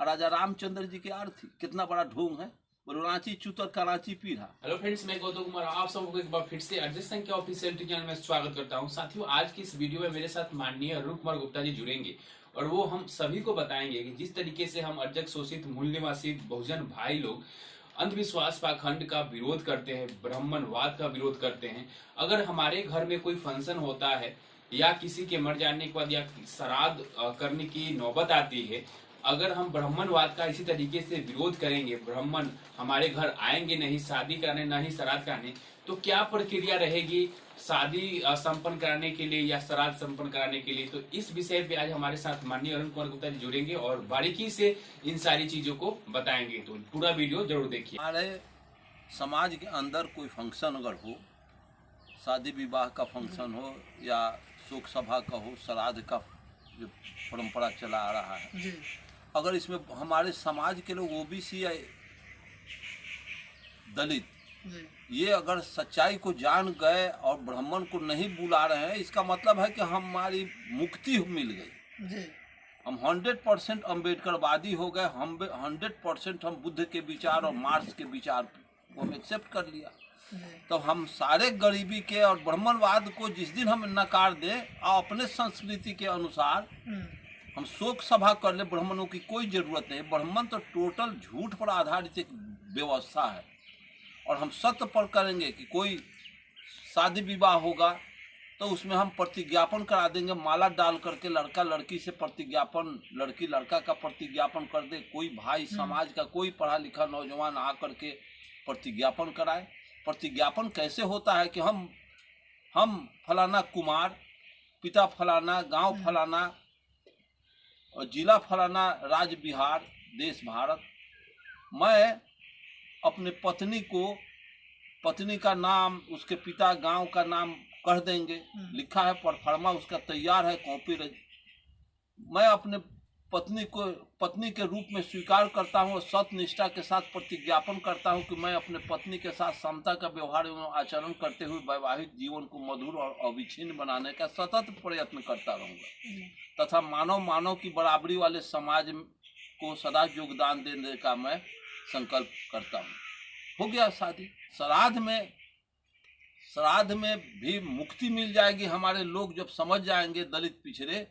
और राजा रामचंद्र जी की आरती। कितना बड़ा ढोंग है, बोलो रांची चूतर कराची पीढ़ा। हेलो फ्रेंड्स, मैं गौतम कुमार आप सबको एक बार फिर से अर्जित संख्या ऑफिशियल चैनल में स्वागत करता हूं। साथियों, आज की इस वीडियो में मेरे साथ माननीय अरुण कुमार गुप्ता जी जुड़ेंगे और वो हम सभी को बताएंगे कि जिस तरीके से हम अर्जक शोषित मूल निवासी बहुजन भाई लोग अंधविश्वास पाखंड का विरोध करते हैं, ब्राह्मणवाद का विरोध करते हैं। अगर हमारे घर में कोई फंक्शन होता है या किसी के मर जाने के बाद या श्राद्ध करने की नौबत आती है, अगर हम ब्राह्मणवाद का इसी तरीके से विरोध करेंगे, ब्राह्मण हमारे घर आएंगे नहीं शादी कराने ना ही श्राद्ध कराने, तो क्या प्रक्रिया रहेगी शादी संपन्न कराने के लिए या श्राद्ध संपन्न कराने के लिए। तो इस विषय पे आज हमारे साथ माननीय अरुण कुमार गुप्ता जी जुड़ेंगे और बारीकी से इन सारी चीजों को बताएंगे। तो पूरा वीडियो जरूर देखिए। हमारे समाज के अंदर कोई फंक्शन अगर हो, शादी विवाह का फंक्शन हो या शोक सभा का हो, श्राद्ध का जो परंपरा चला आ रहा है जी। अगर इसमें हमारे समाज के लोग ओबीसी या दलित ये अगर सच्चाई को जान गए और ब्राह्मण को नहीं बुला रहे हैं, इसका मतलब है कि हमारी मुक्ति मिल गई जी। हम 100% अम्बेडकरवादी हो गए, हम 100% हम बुद्ध के विचार और मार्क्स के विचार को हम एक्सेप्ट कर लिया। तो हम सारे गरीबी के और ब्राह्मणवाद को जिस दिन हम नकार दें और अपने संस्कृति के अनुसार हम शोक सभा कर ले, ब्राह्मणों की कोई जरूरत नहीं। ब्राह्मण तो टोटल झूठ पर आधारित एक व्यवस्था है और हम सत्य पर करेंगे कि कोई शादी विवाह होगा तो उसमें हम प्रतिज्ञापन करा देंगे, माला डाल करके लड़का लड़की से प्रतिज्ञापन, लड़की लड़का का प्रतिज्ञापन कर दे। कोई भाई समाज का कोई पढ़ा लिखा नौजवान आ करके प्रतिज्ञापन कराए। प्रतिज्ञापन कैसे होता है कि हम फलाना कुमार, पिता फलाना, गांव फलाना और जिला फलाना, राज्य बिहार, देश भारत, मैं अपने पत्नी को, पत्नी का नाम, उसके पिता गांव का नाम कह देंगे, लिखा है परफार्मा उसका तैयार है, कॉपी। मैं अपने पत्नी को पत्नी के रूप में स्वीकार करता हूँ और सत्य निष्ठा के साथ प्रतिज्ञापन करता हूँ कि मैं अपने पत्नी के साथ समता का व्यवहार एवं आचरण करते हुए वैवाहिक जीवन को मधुर और अविच्छिन्न बनाने का सतत प्रयत्न करता रहूँगा तथा मानव की बराबरी वाले समाज को सदा योगदान देने का मैं संकल्प करता हूँ। हो गया शादी। श्राद्ध में भी मुक्ति मिल जाएगी। हमारे लोग जब समझ जाएंगे, दलित पिछड़े,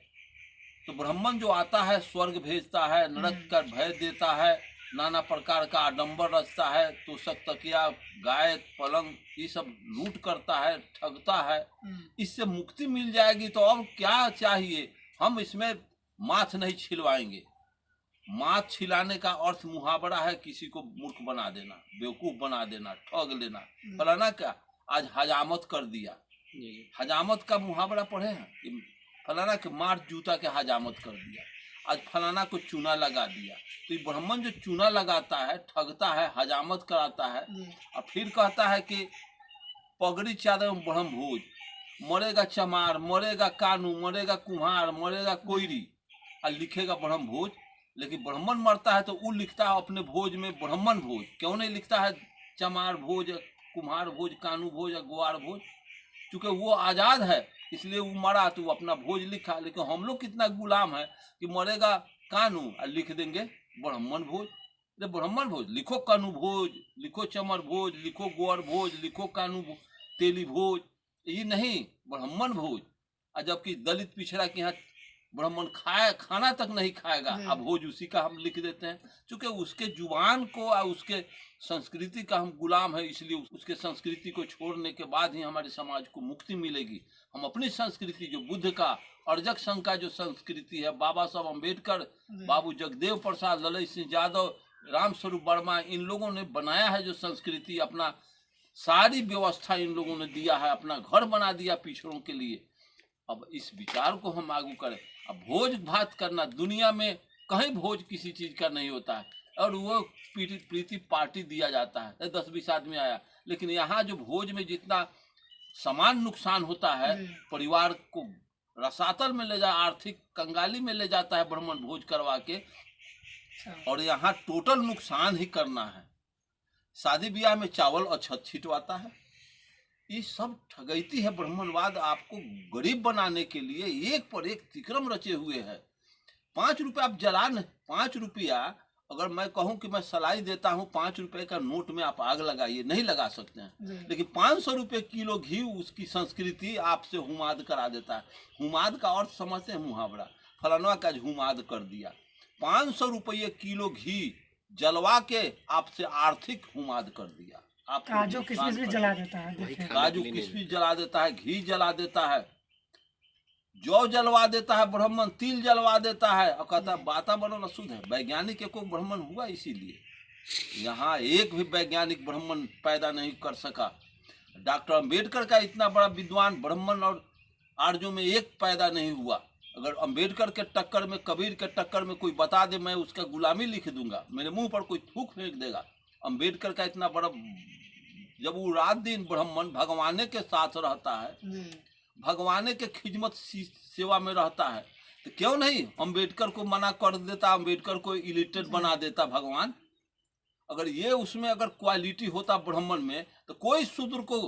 तो ब्राह्मण जो आता है स्वर्ग भेजता है, नरक का भय देता है, नाना प्रकार का आडंबर रचता है, तोशक तकिया, गाय, पलंग ये सब लूट करता है, ठगता है, इससे मुक्ति मिल जाएगी। तो अब क्या चाहिए? हम इसमें माथ नहीं छिलवाएंगे। माथ छिलाने का अर्थ मुहावरा है किसी को मूर्ख बना देना, बेवकूफ बना देना, ठग लेना। फलाना क्या आज हजामत कर दिया, हजामत का मुहावरा पढ़े हैं कि फलाना के मार जूता के हजामत कर दिया, आज फलाना को चूना लगा दिया। तो ये ब्राह्मण जो चूना लगाता है, ठगता है, हजामत कराता है और फिर कहता है कि पगड़ी चादर में ब्रह्म भोज, मरेगा चमार, मरेगा कानू, मरेगा कुम्हार, मरेगा कोयरी और लिखेगा ब्रह्म भोज। लेकिन ब्राह्मण मरता है तो वो लिखता है अपने भोज में ब्राह्मण भोज, क्यों नहीं लिखता है चमार भोज, कुम्हार भोज, कानू भोज या ग्वार भोज? क्योंकि वो आज़ाद है इसलिए वो मरा तो वो अपना भोज लिखा। लेकिन हम लोग कितना गुलाम है कि मरेगा कानू और लिख देंगे ब्राह्मण भोज। अरे ब्राह्मण भोज लिखो, कानू भोज लिखो, चमर भोज लिखो, ग्वार भोज लिखो, कानू तेली भोज, ये नहीं ब्राह्मण भोज। और जबकि दलित पिछड़ा के यहाँ ब्राह्मण खाना तक नहीं खाएगा, अब भोज उसी का हम लिख देते हैं। क्योंकि उसके जुबान को और उसके संस्कृति का हम गुलाम है, इसलिए उसके संस्कृति को छोड़ने के बाद ही हमारे समाज को मुक्ति मिलेगी। हम अपनी संस्कृति जो बुद्ध का, अर्जक संघ का जो संस्कृति है, बाबा साहब अम्बेडकर, बाबू जगदेव प्रसाद, ललित सिंह यादव, राम स्वरूप वर्मा, इन लोगों ने बनाया है जो संस्कृति, अपना सारी व्यवस्था इन लोगों ने दिया है, अपना घर बना दिया पिछड़ों के लिए। अब इस विचार को हम आगू करें। अब भोज भात करना, दुनिया में कहीं भोज किसी चीज का नहीं होता है और वो प्रीति पार्टी दिया जाता है, 10-20 आदमी आया। लेकिन यहाँ जो भोज में जितना समान नुकसान होता है, परिवार को रसातल में ले जा, आर्थिक कंगाली में ले जाता है ब्राह्मण भोज करवा के, और यहाँ टोटल नुकसान ही करना है। शादी ब्याह में चावल अछत छिटवाता है, ये सब ठगैती है। ब्राह्मणवाद आपको गरीब बनाने के लिए एक पर एक तिक्रम रचे हुए है। 5 रुपया आप जला नहीं, 5 रुपया अगर मैं कहूं कि मैं सलाई देता हूं 5 रुपए का नोट में आप आग लगाइए, नहीं लगा सकते हैं। लेकिन 500 रुपये किलो घी उसकी संस्कृति आपसे हुमाद करा देता है। हुमाद का अर्थ समझते हैं, मुहावरा, फलाना का हुमाद कर दिया। 500 रुपये किलो घी जलवा के आपसे आर्थिक हुमाद कर दिया। आप काजू किशमिश भी जला देता है, देखिए। काजू किशमिश जला देता है, घी जला देता है, जौ जलवा देता है ब्राह्मण, तिल जलवा देता है और कहता है वातावरण अशुद्ध है। वैज्ञानिक को ब्राह्मण हुआ इसीलिए। यहाँ एक भी वैज्ञानिक ब्राह्मण पैदा नहीं कर सका। डॉक्टर अंबेडकर का इतना बड़ा विद्वान ब्राह्मण और आर्यों में एक पैदा नहीं हुआ। अगर अंबेडकर के टक्कर में, कबीर के टक्कर में कोई बता दे मैं उसका गुलामी लिख दूंगा, मेरे मुंह पर कोई थूक फेंक देगा। अंबेडकर का इतना बड़ा, जब वो रात दिन ब्राह्मण भगवाने के साथ रहता है, भगवाने के खिदमत सेवा में रहता है, तो क्यों नहीं अंबेडकर को मना कर देता, अंबेडकर को इलिटरेट बना देता भगवान। अगर ये उसमें अगर क्वालिटी होता ब्राह्मण में, तो कोई शूद्र को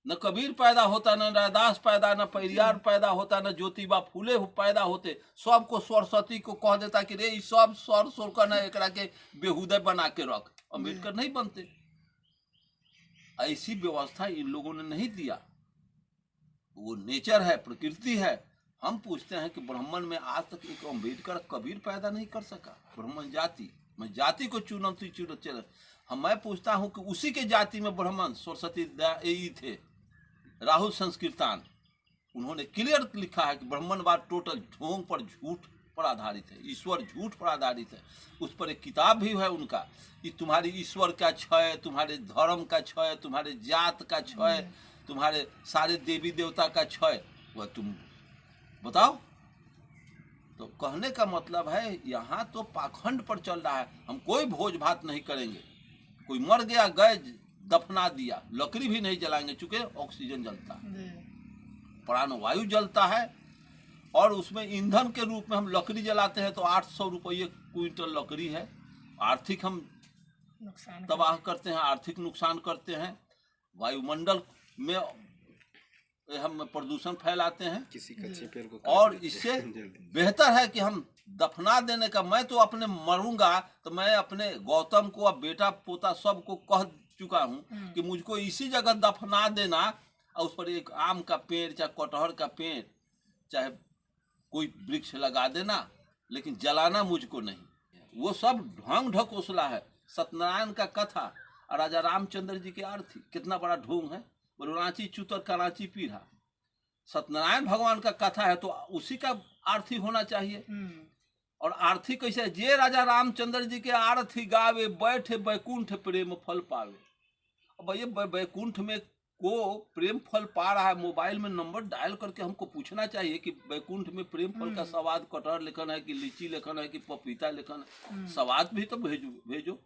न कबीर पैदा होता, न रैदास पैदा, न पेरियार पैदा होता, न ज्योतिबा फूले पैदा होते। सबको सरस्वती को कह देता कि रे सब सर सोर का न एकरा के बेहुदे बना के रख, अंबेडकर नहीं बनते। ऐसी व्यवस्था इन लोगों ने नहीं दिया। वो नेचर है, प्रकृति है। हम पूछते हैं कि ब्राह्मण में आज तक एक अंबेडकर कबीर पैदा नहीं कर सका। ब्राह्मण जाति, मैं जाति को चुनौती चल, मैं पूछता हूं कि उसी के जाति में ब्राह्मण सरस्वती थे, राहुल संस्कृतान, उन्होंने क्लियर लिखा है कि ब्राह्मणवाद टोटल ढोंग पर, झूठ पर आधारित है, ईश्वर झूठ पर आधारित है। उस पर एक किताब भी है उनका कि तुम्हारी ईश्वर का क्षय, तुम्हारे धर्म का क्षय, तुम्हारे जात का क्षय, तुम्हारे सारे देवी देवता का क्षय, वह तुम बताओ। तो कहने का मतलब है यहाँ तो पाखंड पर चल रहा है। हम कोई भोज भात नहीं करेंगे, कोई मर गया गए दफना दिया, लकड़ी भी नहीं जलाएंगे, चूंकि ऑक्सीजन जलता है, प्राणवायु जलता है, और उसमें ईंधन के रूप में हम लकड़ी जलाते हैं तो 800 रुपये क्विंटल लकड़ी है। आर्थिक हम तबाह करते हैं, आर्थिक नुकसान करते हैं, वायुमंडल में हम प्रदूषण फैलाते हैं। किसी कच्चे पेड़ को और इससे बेहतर है कि हम दफना देने का, मैं तो अपने मरूंगा तो मैं अपने गौतम को, अब बेटा पोता सबको कह चुका हूं कि मुझको इसी जगह दफना देना, और उस पर एक आम का पेड़, चाहे कटहर का पेड़, चाहे कोई वृक्ष लगा देना, लेकिन जलाना मुझको नहीं। वो सब ढोंग ढकोसला है। सत्यनारायण का कथा और राजा रामचंद्र जी की आरती, कितना बड़ा ढोंग है। बोलो रांची चूतर कराची पीढ़ा, सत्यनारायण भगवान का कथा है तो उसी का आरती होना चाहिए। और आरती कैसे, जे राजा रामचंद्र जी के आरती गावे, बैठे बैकुंठ प्रेम फल पावे। अब ये बैकुंठ में को प्रेम फल पा रहा है, मोबाइल में नंबर डायल करके हमको पूछना चाहिए कि बैकुंठ में प्रेम फल का स्वाद कटहर लेखन है कि लीची लेखन है कि पपीता लेखन है, स्वाद भी तो भेजो।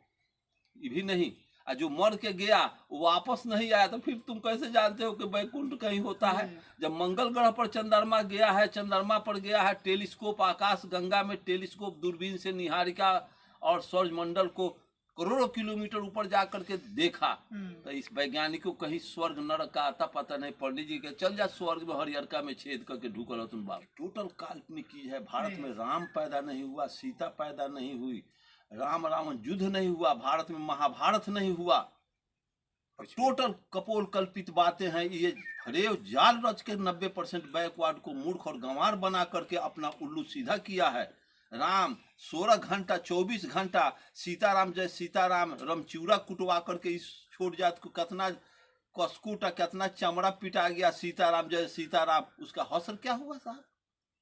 ये भी नहीं, और जो मर के गया वो वापस नहीं आया, तो फिर तुम कैसे जानते हो कि बैकुंठ कहीं होता है। जब मंगल ग्रह पर चंद्रमा गया है, चंद्रमा पर गया है, टेलीस्कोप आकाश गंगा में टेलीस्कोप दूरबीन से निहारिका और सौरमंडल को करोड़ों किलोमीटर ऊपर जा करके देखा, तो इस वैज्ञानिक को कहीं स्वर्ग नरक का आता पता नहीं। पंडित जी के चल जा स्वर्ग में हरियरका में छेद करके ढूकल तुम बाप। टोटल काल्पनिक चीज है। भारत में राम पैदा नहीं हुआ, सीता पैदा नहीं हुई, राम रावण युद्ध नहीं हुआ, भारत में महाभारत नहीं हुआ। टोटल कपोल कल्पित बातें हैं। ये फरेब जाल रच के 90% बैकवर्ड को मूर्ख और गंवार बना करके अपना उल्लू सीधा किया है। राम 16 घंटा 24 घंटा सीताराम जय सीताराम रमचूरा कुटवा करके इस छोट जात को कितना कसकूटा, कितना चमड़ा पिटा गया। सीताराम जय सीताराम, उसका हौसला क्या हुआ साहब?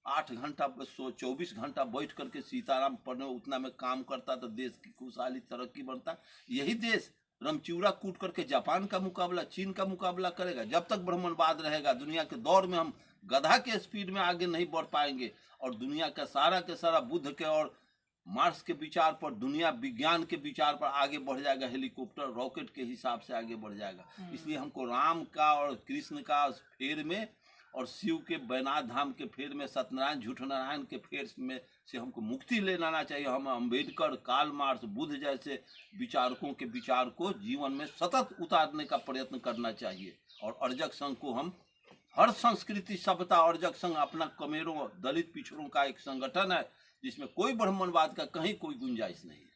8 घंटा 24 घंटा बैठ करके सीताराम पढ़ने, उतना में काम करता तो देश की खुशहाली तरक्की बनता। यही देश रमचूरा कूट करके जापान का मुकाबला, चीन का मुकाबला करेगा। जब तक ब्राह्मणवाद रहेगा दुनिया के दौर में हम गधा के स्पीड में आगे नहीं बढ़ पाएंगे। और दुनिया का सारा बुद्ध के और मार्क्स के विचार पर, दुनिया विज्ञान के विचार पर आगे बढ़ जाएगा। हेलीकॉप्टर रॉकेट के हिसाब से आगे बढ़ जाएगा। इसलिए हमको राम का और कृष्ण का फेर में और शिव के बैनाथ धाम के फेर में, सत्यनारायण झूठ नारायण के फेर में से हमको मुक्ति लेना चाहिए। हम अम्बेडकर, कार्ल मार्क्स, बुद्ध जैसे विचारकों के विचार को जीवन में सतत उतारने का प्रयत्न करना चाहिए। और अर्जक संघ को हम हर संस्कृति सभ्यता, अर्जक संघ अपना कमेरों दलित पिछड़ों का एक संगठन है। जिसमें कोई ब्राह्मणवाद का कहीं कोई गुंजाइश नहीं है।